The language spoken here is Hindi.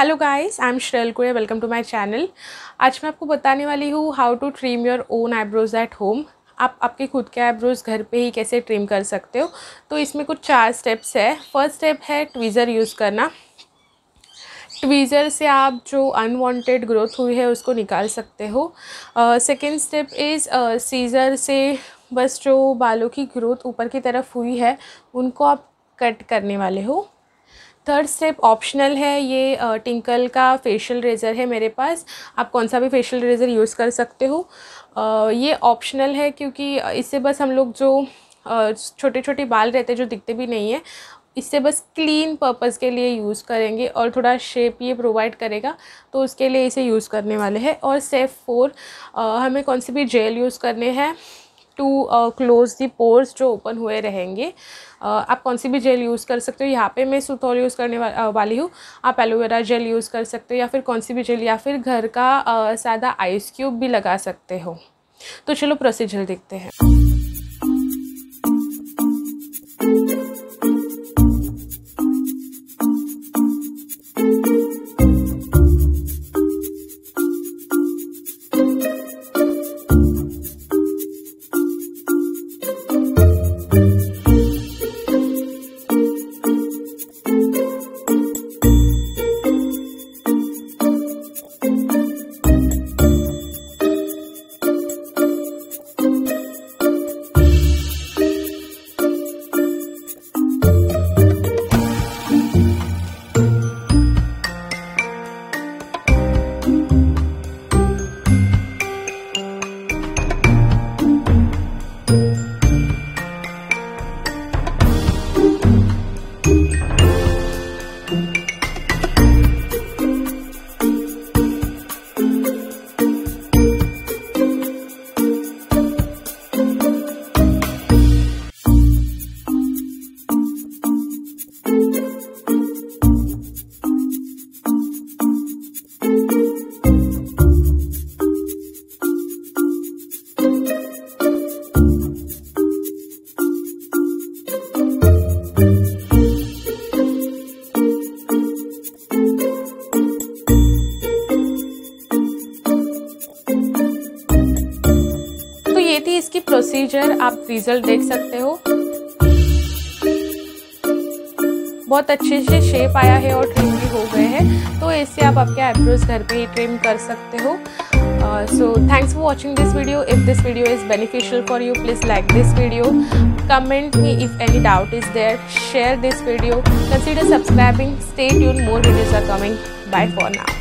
हेलो गाइस, आई एम श्रेयल कुले, वेलकम टू माय चैनल। आज मैं आपको बताने वाली हूँ how to trim your own eyebrows at home. आप आपके खुद के आईब्रोज घर पे ही कैसे ट्रिम कर सकते हो। तो इसमें कुछ 4 स्टेप्स है। फर्स्ट स्टेप है ट्वीज़र यूज़ करना। ट्वीज़र से आप जो अनवांटेड ग्रोथ हुई है उसको निकाल सकते हो। सेकेंड स्टेप इज़ सीज़र से बस जो बालों की ग्रोथ ऊपर की तरफ हुई है उनको आप कट करने वाले हो। थर्ड स्टेप ऑप्शनल है, ये टिंकल का फेशियल रेज़र है मेरे पास। आप कौन सा भी फेशियल रेज़र यूज़ कर सकते हो। ये ऑप्शनल है क्योंकि इससे बस हम लोग जो छोटे छोटे बाल रहते हैं जो दिखते भी नहीं है, इससे बस क्लीन पर्पज़ के लिए यूज़ करेंगे और थोड़ा शेप ये प्रोवाइड करेगा, तो उसके लिए इसे यूज़ करने वाले हैं। और स्टेप 4, हमें कौन सी भी जेल यूज़ करने हैं टू क्लोज़ दी पोर्स जो ओपन हुए रहेंगे। आप कौन सी भी जेल यूज़ कर सकते हो। यहाँ पे मैं सुतोल यूज़ करने वाली हूँ। आप एलोवेरा जेल यूज़ कर सकते हो या फिर कौन सी भी जेल, या फिर घर का सादा आइस क्यूब भी लगा सकते हो। तो चलो प्रोसीजर देखते हैं। ये थी इसकी प्रोसीजर। आप रिजल्ट देख सकते हो, बहुत अच्छे से शेप आया है और ट्रिम भी हो गए हैं। तो इससे आप आपके आईब्रोज घर पे ही ट्रिम कर सकते हो। So thanks for watching this video. If this video is beneficial for you, please like this video, comment me if any doubt is there, share this video, consider subscribing, stay tuned, more videos are coming. Bye for now.